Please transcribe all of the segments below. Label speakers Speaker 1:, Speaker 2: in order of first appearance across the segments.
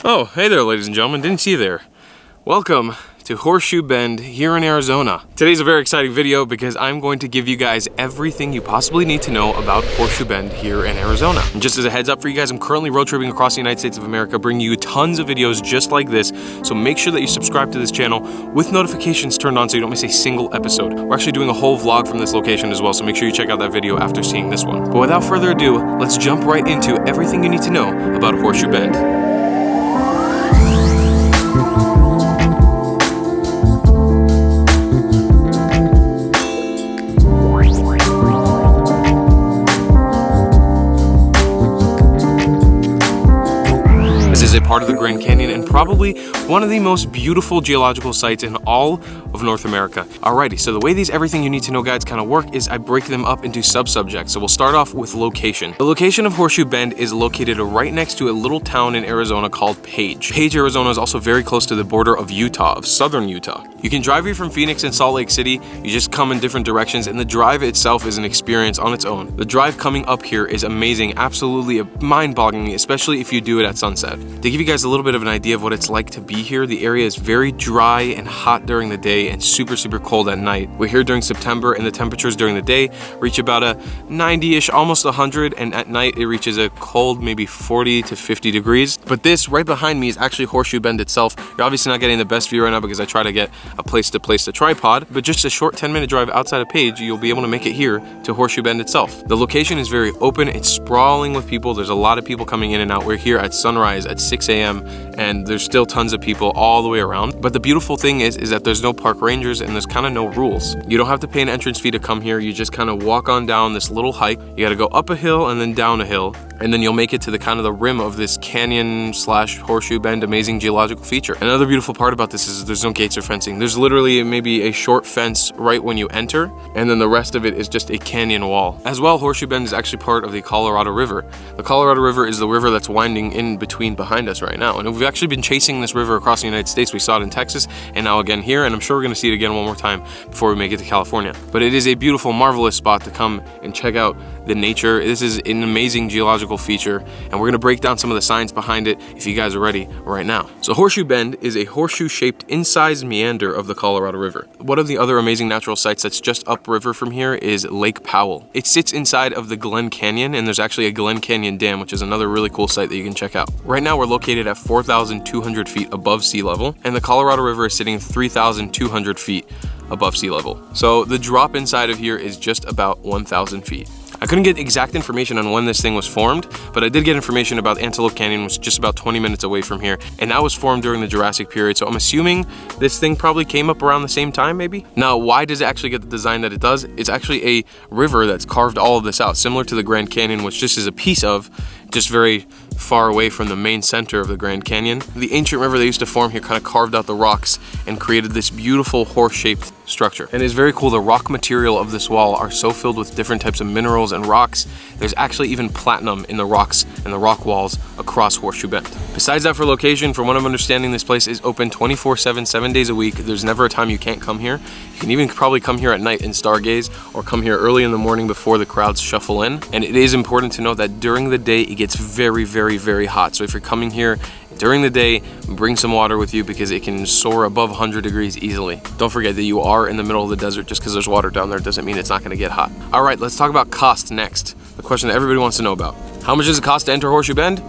Speaker 1: Oh, hey there, ladies and gentlemen. Didn't see you there. Welcome to Horseshoe Bend here in Arizona. Today's a very exciting video because I'm going to give you guys everything you possibly need to know about Horseshoe Bend here in Arizona. And just as a heads up for you guys, I'm currently road tripping across the United States of America, bringing you tons of videos just like this. So make sure that you subscribe to this channel with notifications turned on so you don't miss a single episode. We're actually doing a whole vlog from this location as well, so make sure you check out that video after seeing this one. But without further ado, let's jump right into everything you need to know about Horseshoe Bend. This is a part of the Grand Canyon and probably one of the most beautiful geological sites in all of North America. Alrighty, so the way these everything you need to know guides kind of work is I break them up into sub-subjects. So we'll start off with location. The location of Horseshoe Bend is located right next to a little town in Arizona called Page. Page, Arizona is also very close to the border of Utah, of southern Utah. You can drive here from Phoenix and Salt Lake City. You just come in different directions and the drive itself is an experience on its own. The drive coming up here is amazing, absolutely mind-boggling, especially if you do it at sunset. To give you guys a little bit of an idea of what it's like to be here, the area is very dry and hot during the day and super cold at night. We're here during September and the temperatures during the day reach about a 90-ish, almost 100, and at night it reaches a cold maybe 40 to 50 degrees. But this right behind me is actually Horseshoe Bend itself. You're obviously not getting the best view right now because I try to get a place to place the tripod, but just a short 10-minute drive outside of Page, you'll be able to make it here to Horseshoe Bend itself. The location is very open, it's sprawling with people. There's a lot of people coming in and out. We're here at sunrise at 6 a.m. and there's still tons of people all the way around. But the beautiful thing is that there's no park rangers and there's kind of no rules. You don't have to pay an entrance fee to come here. You just kind of walk on down this little hike. You got to go up a hill and then down a hill, and then you'll make it to the kind of the rim of this canyon slash Horseshoe Bend amazing geological feature. Another beautiful part about this is there's no gates or fencing. There's literally maybe a short fence right when you enter, and then the rest of it is just a canyon wall. As well, Horseshoe Bend is actually part of the Colorado River. The Colorado River is the river that's winding in between behind us right now, and we've actually been chasing this river across the United States. We saw it in Texas and now again here, and I'm sure we're going to see it again one more time before we make it to California. But it is a beautiful, marvelous spot to come and check out the nature. This is an amazing geological feature, and we're going to break down some of the science behind it if you guys are ready right now. So Horseshoe Bend is a horseshoe-shaped incised meander of the Colorado River. One of the other amazing natural sites that's just upriver from here is Lake Powell. It sits inside of the Glen Canyon, and there's actually a Glen Canyon Dam, which is another really cool site that you can check out. Right now we're located at 4,200 feet above sea level, and the Colorado River is sitting 3,200 feet above sea level. So the drop inside of here is just about 1,000 feet. I couldn't get exact information on when this thing was formed, but I did get information about Antelope Canyon, which is just about 20 minutes away from here, and that was formed during the Jurassic period, so I'm assuming this thing probably came up around the same time maybe? Now, why does it actually get the design that it does? It's actually a river that's carved all of this out, similar to the Grand Canyon, which this is a piece of, just very far away from the main center of the Grand Canyon. The ancient river they used to form here kind of carved out the rocks and created this beautiful horse-shaped structure. And it's very cool, the rock material of this wall are so filled with different types of minerals and rocks. There's actually even platinum in the rocks and the rock walls across Horseshoe Bend. Besides that, for location, from what I'm understanding, this place is open 24/7, 7 days a week. There's never a time you can't come here. You can even probably come here at night and stargaze, or come here early in the morning before the crowds shuffle in. And it is important to note that during the day, it gets very hot. So if you're coming here during the day, bring some water with you because it can soar above 100 degrees easily. Don't forget that you are in the middle of the desert. Just because there's water down there doesn't mean it's not going to get hot. All right, let's talk about cost next. The question that everybody wants to know about. How much does it cost to enter Horseshoe Bend?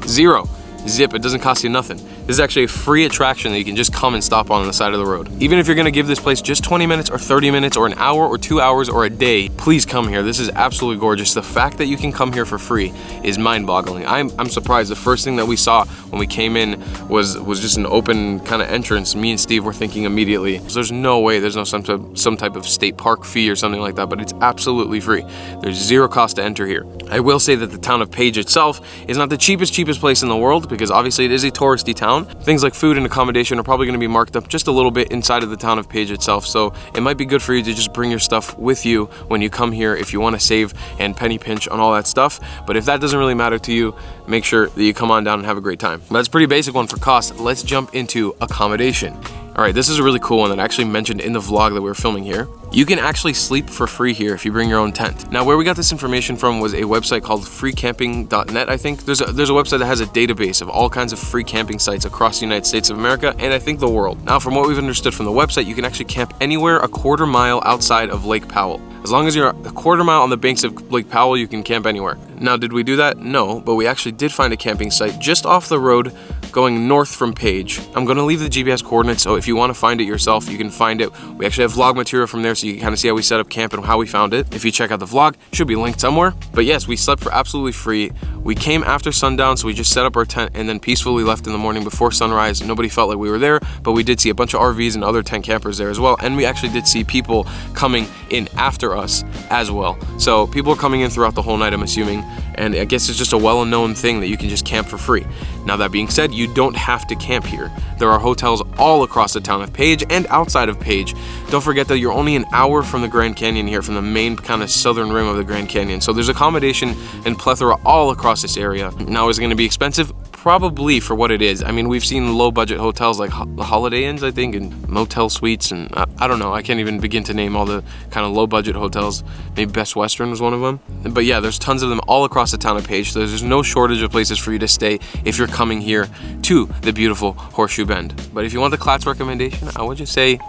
Speaker 1: Zero. Zip, it doesn't cost you nothing. This is actually a free attraction that you can just come and stop on the side of the road. Even if you're gonna give this place just 20 minutes or 30 minutes or an hour or 2 hours or a day, please come here. This is absolutely gorgeous. The fact that you can come here for free is mind-boggling. I'm surprised. The first thing that we saw when we came in was just an open kind of entrance. Me and Steve were thinking immediately, so there's no way, there's no some type of state park fee or something like that, but it's absolutely free. There's zero cost to enter here. I will say that the town of Page itself is not the cheapest place in the world, because obviously it is a touristy town. Things like food and accommodation are probably going to be marked up just a little bit inside of the town of Page itself, so it might be good for you to just bring your stuff with you when you come here if you want to save and penny pinch on all that stuff. But if that doesn't really matter to you, make sure that you come on down and have a great time. But that's a pretty basic one for cost. Let's jump into accommodation. All right, this is a really cool one that I actually mentioned in the vlog that we were filming here. You can actually sleep for free here if you bring your own tent. Now, where we got this information from was a website called freecamping.net, I think. There's a website that has a database of all kinds of free camping sites across the United States of America and I think the world. Now, from what we've understood from the website, you can actually camp anywhere a quarter mile outside of Lake Powell. As long as you're a quarter mile on the banks of Lake Powell, you can camp anywhere. Now, did we do that? No, but we actually did find a camping site just off the road going north from Page. I'm gonna leave the GPS coordinates, so if you wanna find it yourself, you can find it. We actually have vlog material from there, so you can kind of see how we set up camp and how we found it. If you check out the vlog, it should be linked somewhere. But yes, we slept for absolutely free. We came after sundown, so we just set up our tent and then peacefully left in the morning before sunrise. Nobody felt like we were there, but we did see a bunch of RVs and other tent campers there as well. And we actually did see people coming in after us as well. So people are coming in throughout the whole night, I'm assuming. And I guess it's just a well-known thing that you can just camp for free. Now, that being said, you don't have to camp here. There are hotels all across the town of Page and outside of Page. Don't forget that you're only an hour from the Grand Canyon here, from the main kind of southern rim of the Grand Canyon. So there's accommodation and plethora all across this area. Now, is it going to be expensive? Probably for what it is. I mean, we've seen low budget hotels like the Holiday Inns, I think, and motel suites, and I don't know. I can't even begin to name all the kind of low budget hotels. Maybe Best Western was one of them. But yeah, there's tons of them all across the town of Page. So there's no shortage of places for you to stay if you're coming here to the beautiful Horseshoe Bend. But if you want the Clats recommendation, I would just say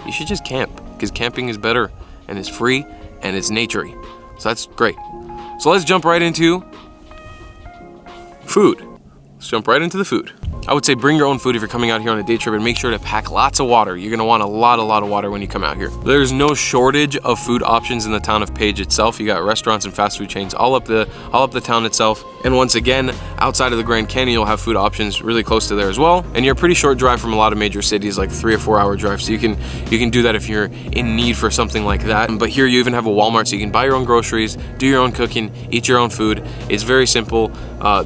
Speaker 1: you should just camp, because camping is better and it's free and it's naturey. So that's great. So let's jump right into food. Let's jump right into the food. I would say bring your own food if you're coming out here on a day trip, and make sure to pack lots of water. You're gonna want a lot of water when you come out here. There's no shortage of food options in the town of Page itself. You got restaurants and fast food chains all up the town itself. And once again, outside of the Grand Canyon, you'll have food options really close to there as well. And you're a pretty short drive from a lot of major cities, like 3 or 4 hour drive. So you can do that if you're in need for something like that. But here you even have a Walmart, so you can buy your own groceries, do your own cooking, eat your own food. It's very simple.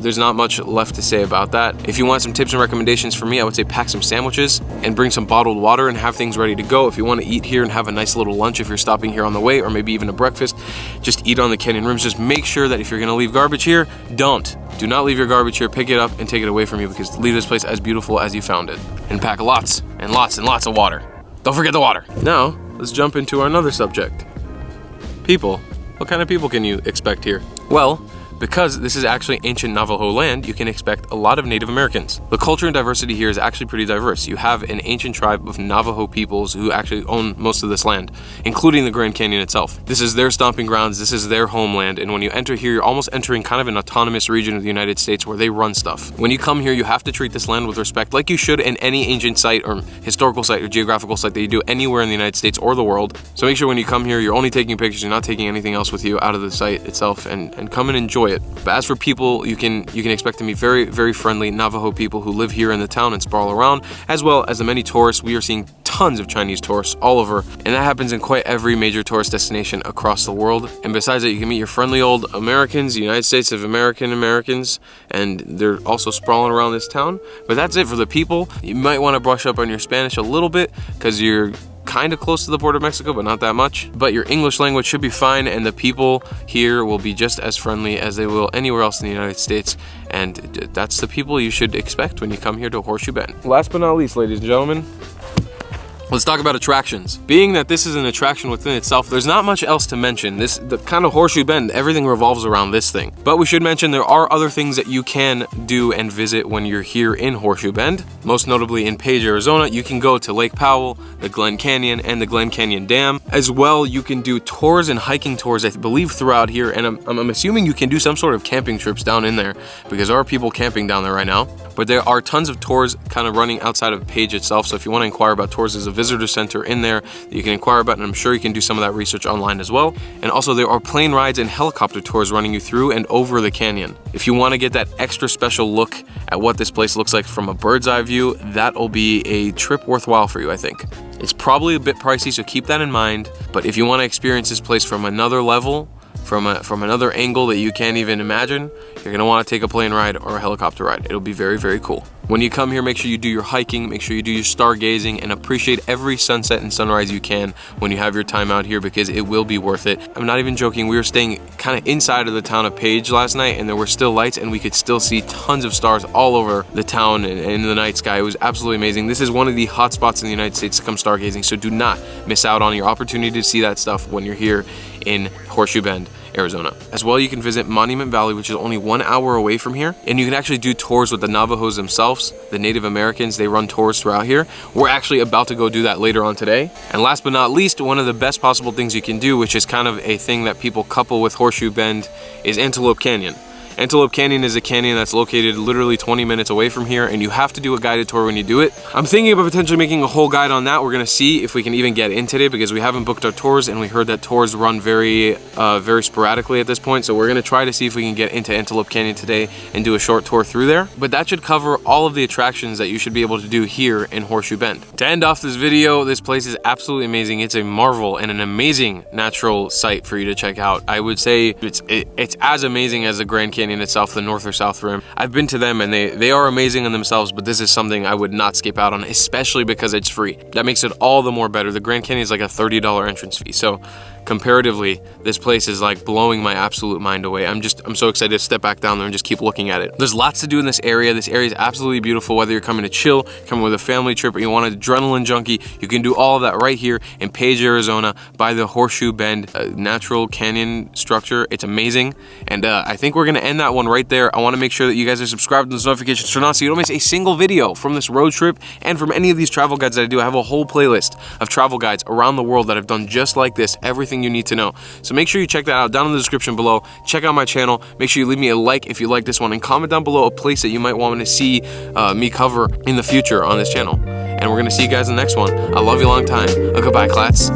Speaker 1: There's not much left to say about that. If you want some tips and recommendations for me, I would say pack some sandwiches and bring some bottled water and have things ready to go. If you want to eat here and have a nice little lunch, if you're stopping here on the way, or maybe even a breakfast, just eat on the canyon rims. Just make sure that if you're gonna leave garbage here, do not leave your garbage here. Pick it up and take it away from you, because leave this place as beautiful as you found it. And pack lots and lots and lots of water. Don't forget the water. Now, let's jump into another subject. People. What kind of people can you expect here? Well, because this is actually ancient Navajo land, you can expect a lot of Native Americans. The culture and diversity here is actually pretty diverse. You have an ancient tribe of Navajo peoples who actually own most of this land, including the Grand Canyon itself. This is their stomping grounds, this is their homeland, and when you enter here, you're almost entering kind of an autonomous region of the United States where they run stuff. When you come here, you have to treat this land with respect, like you should in any ancient site or historical site or geographical site that you do anywhere in the United States or the world. So make sure when you come here, you're only taking pictures, you're not taking anything else with you out of the site itself, and come and enjoy it. But as for people, you can expect to meet very, very friendly Navajo people who live here in the town and sprawl around, as well as the many tourists. We are seeing tons of Chinese tourists all over, and that happens in quite every major tourist destination across the world. And besides that, you can meet your friendly old Americans, United States of Americans, and they're also sprawling around this town. But that's it for the people. You might want to brush up on your Spanish a little bit, because you're kind of close to the border of Mexico, but not that much. But your English language should be fine, and the people here will be just as friendly as they will anywhere else in the United States. And that's the people you should expect when you come here to Horseshoe Bend. Last but not least, ladies and gentlemen, let's talk about attractions. Being that this is an attraction within itself, there's not much else to mention. The kind of Horseshoe Bend, everything revolves around this thing. But we should mention there are other things that you can do and visit when you're here in Horseshoe Bend. Most notably in Page, Arizona, you can go to Lake Powell, the Glen Canyon, and the Glen Canyon Dam. As well, you can do tours and hiking tours, I believe, throughout here. And I'm assuming you can do some sort of camping trips down in there, because there are people camping down there right now. But there are tons of tours kind of running outside of Page itself. So if you want to inquire about tours, there's a visitor center in there that you can inquire about, and I'm sure you can do some of that research online as well. And also there are plane rides and helicopter tours running you through and over the canyon. If you want to get that extra special look at what this place looks like from a bird's eye view, that'll be a trip worthwhile for you, I think. It's probably a bit pricey, so keep that in mind. But if you want to experience this place from another level, from another angle that you can't even imagine, you're gonna want to take a plane ride or a helicopter ride. It'll be very, very cool. When you come here, make sure you do your hiking, make sure you do your stargazing, and appreciate every sunset and sunrise you can when you have your time out here, because it will be worth it. I'm not even joking, we were staying kind of inside of the town of Page last night, and there were still lights, and we could still see tons of stars all over the town and in the night sky. It was absolutely amazing. This is one of the hot spots in the United States to come stargazing, so do not miss out on your opportunity to see that stuff when you're here in Horseshoe Bend, Arizona. As well, you can visit Monument Valley, which is only 1 hour away from here, and you can actually do tours with the Navajos themselves, the Native Americans. They run tours throughout here. We're actually about to go do that later on today. And last but not least, one of the best possible things you can do, which is kind of a thing that people couple with Horseshoe Bend, is Antelope Canyon. Antelope Canyon is a canyon that's located literally 20 minutes away from here, and you have to do a guided tour when you do it. I'm thinking about potentially making a whole guide on that. We're gonna see if we can even get in today, because we haven't booked our tours, and we heard that tours run very sporadically at this point. So we're gonna try to see if we can get into Antelope Canyon today and do a short tour through there. But that should cover all of the attractions that you should be able to do here in Horseshoe Bend. To end off this video, this place is absolutely amazing. It's a marvel and an amazing natural site for you to check out. I would say it's as amazing as the Grand Canyon itself, the North or South Rim. I've been to them, and they are amazing in themselves, but this is something I would not skip out on, especially because it's free. That makes it all the more better. The Grand Canyon is like a $30 entrance fee, so comparatively, this place is like blowing my absolute mind away. I'm so excited to step back down there and just keep looking at it. There's lots to do in this area. This area is absolutely beautiful. Whether you're coming to chill, coming with a family trip, or you want an adrenaline junkie, you can do all of that right here in Page, Arizona, by the Horseshoe Bend natural canyon structure. It's amazing, and I think we're gonna end that one right there. I want to make sure that you guys are subscribed to those notifications turned on so you don't miss a single video from this road trip and from any of these travel guides that I do. I have a whole playlist of travel guides around the world that I've done just like this, everything you need to know. So make sure you check that out down in the description below. Check out my channel. Make sure you leave me a like if you like this one, and comment down below a place that you might want me to see me cover in the future on this channel. And we're gonna see you guys in the next one. I love you long time. Goodbye, clats.